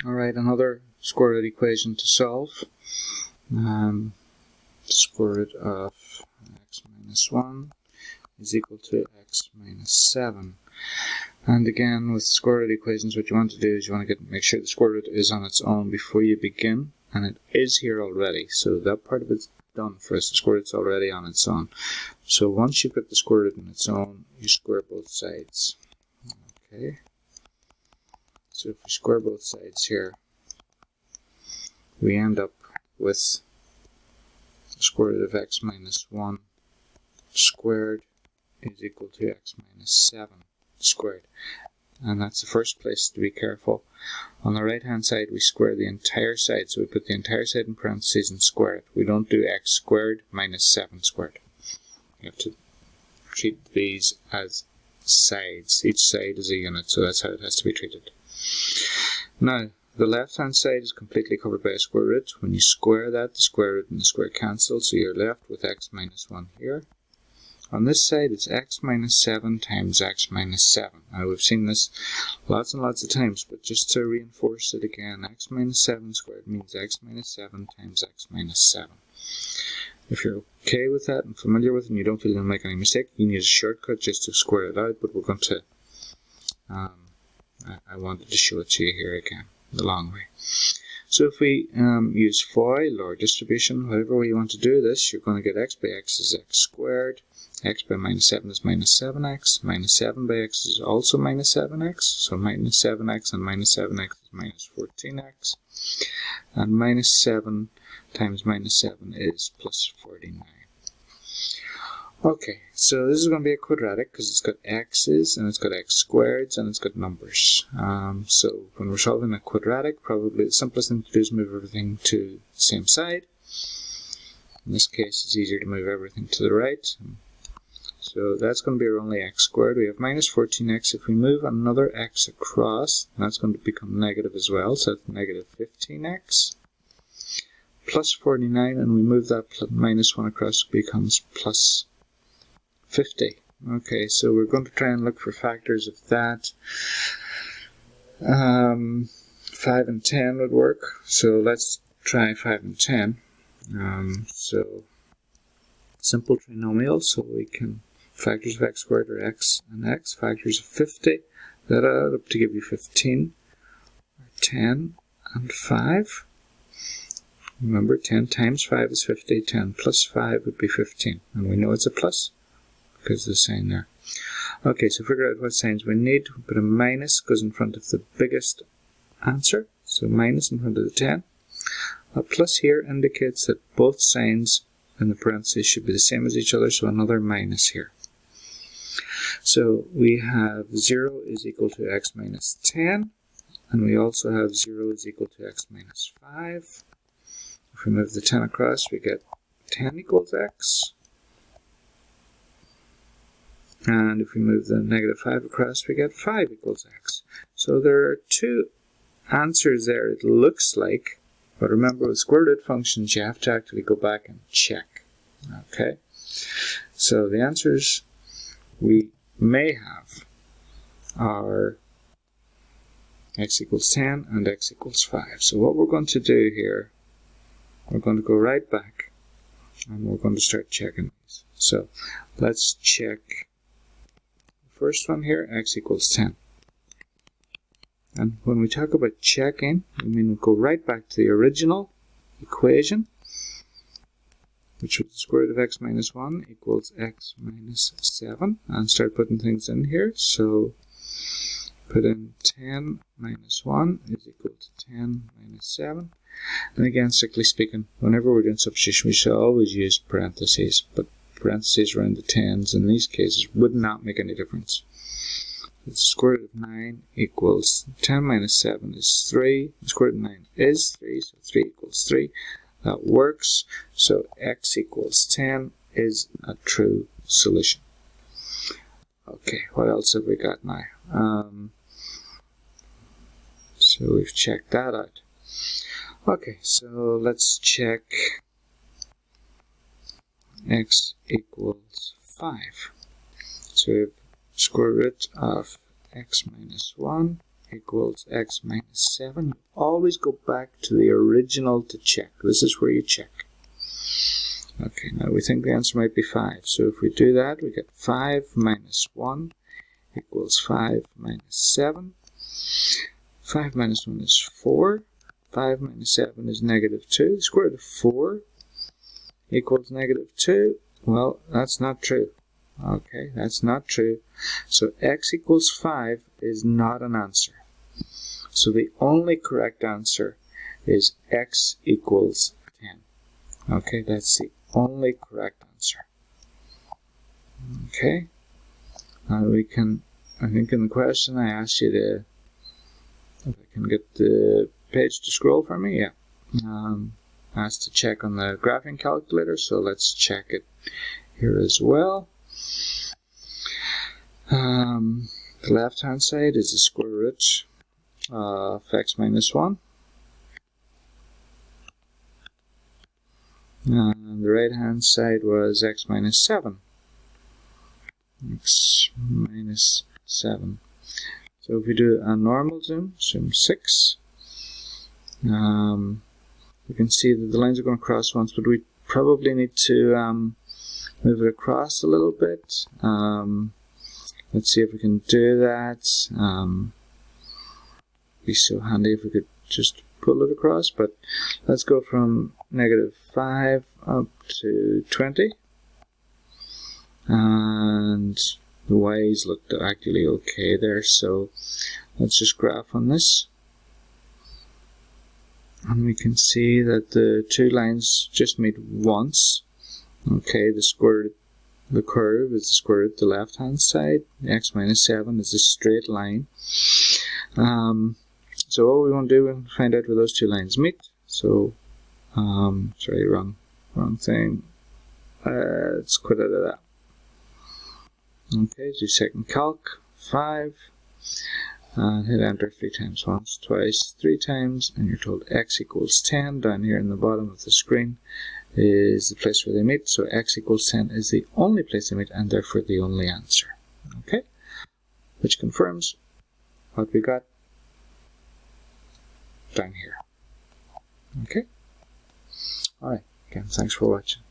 Alright, another square root equation to solve. Square root of x minus 1 is equal to x minus 7. And again, with square root equations, what you want to do is you want to make sure the square root is on its own before you begin, and it is here already. So that part of it's done for us. The square root's already on its own. So once you've got the square root on its own, you square both sides. Okay. So if we square both sides here, we end up with the square root of x minus 1 squared is equal to x minus 7 squared. And that's the first place to be careful. On the right hand side we square the entire side, so we put the entire side in parentheses and square it. We don't do x squared minus 7 squared. You have to treat these as sides. Each side is a unit, so that's how it has to be treated. Now, the left hand side is completely covered by a square root. When you square that, the square root and the square cancel, so you're left with x minus 1 here. On this side, it's x minus 7 times x minus 7. Now, we've seen this lots and lots of times, but just to reinforce it again, x minus 7 squared means x minus 7 times x minus 7. If you're okay with that and familiar with it and you don't feel you'll make any mistake, you need a shortcut just to square it out, but we're going to, I wanted to show it to you here again, the long way. So if we use FOIL or distribution, whatever way you want to do this, you're going to get x by x is x squared, x by minus 7 is minus 7x, minus 7 by x is also minus 7x, so minus 7x and minus 7x is minus 14x, and minus 7 times minus 7 is plus 49. Okay, so this is going to be a quadratic because it's got x's and it's got x squareds and it's got numbers. So when we're solving a quadratic, probably the simplest thing to do is move everything to the same side. In this case, it's easier to move everything to the right. So that's going to be our only x squared. We have minus 14x. If we move another x across, that's going to become negative as well. So that's negative 15x. Plus 49, and we move that minus 1 across, it becomes plus 50. Okay, so we're going to try and look for factors of that. 5 and 10 would work. So let's try 5 and 10. So simple trinomial, so we can factors of x squared are x and x. Factors of 50, that add up to give you 15, 10 and 5. Remember, 10 times 5 is 50, 10 plus 5 would be 15. And we know it's a plus because of the sign there. Okay, so figure out what signs we need. We put a minus, goes in front of the biggest answer, so minus in front of the 10. A plus here indicates that both signs in the parentheses should be the same as each other, so another minus here. So we have 0 is equal to x minus 10, and we also have 0 is equal to x minus 5. If we move the 10 across, we get 10 equals x. And if we move the negative 5 across, we get 5 equals x. So there are two answers there, it looks like. But remember, with square root functions, you have to actually go back and check. Okay? So the answers we may have are x equals 10 and x equals 5. So what we're going to do here, we're going to go right back and we're going to start checking these. So let's check the first one here, x equals 10. And when we talk about checking, we mean we go right back to the original equation, which was the square root of x minus 1 equals x minus 7, and start putting things in here. So put in 10 minus 1 is equal to 10 minus 7. And again, strictly speaking, whenever we're doing substitution, we should always use parentheses, but parentheses around the tens in these cases would not make any difference. The square root of 9 equals 10 minus 7 is 3. The square root of 9 is 3, so 3 equals 3. That works. So x equals 10 is a true solution. Okay, what else have we got now? So we've checked that out. Okay, so let's check x equals 5. So we have square root of x minus 1 equals x minus 7. You always go back to the original to check. This is where you check. Okay, now we think the answer might be 5. So if we do that, we get 5 minus 1 equals 5 minus 7. 5 minus 1 is 4. 5 minus 7 is negative 2. The square root of 4 equals negative 2. Well, that's not true. Okay, that's not true. So x equals 5 is not an answer. So the only correct answer is x equals 10. Okay, that's the only correct answer. Okay, now we can, I think in the question I asked you to, if I can get the page to scroll for me, yeah. Asked to check on the graphing calculator, so let's check it here as well. The left hand side is the square root of x minus 1. And the right hand side was x minus 7. X minus 7. So if we do a normal zoom 6, we can see that the lines are going to cross once, but we probably need to move it across a little bit. Let's see if we can do that. Be so handy if we could just pull it across, but let's go from negative 5 up to 20. And the y's looked actually okay there, so let's just graph on this. And we can see that the two lines just meet once. Okay, the curve is the square root of the left hand side. X minus 7 is a straight line. So what we want to do is find out where those two lines meet. So, sorry, wrong thing. Let's quit out of that. Okay, do second calc, 5, and hit enter 3 times, once, twice, 3 times, and you're told x equals 10. Down here in the bottom of the screen is the place where they meet, so x equals 10 is the only place they meet, and therefore the only answer. Okay, which confirms what we got down here. Okay, alright, again, thanks for watching.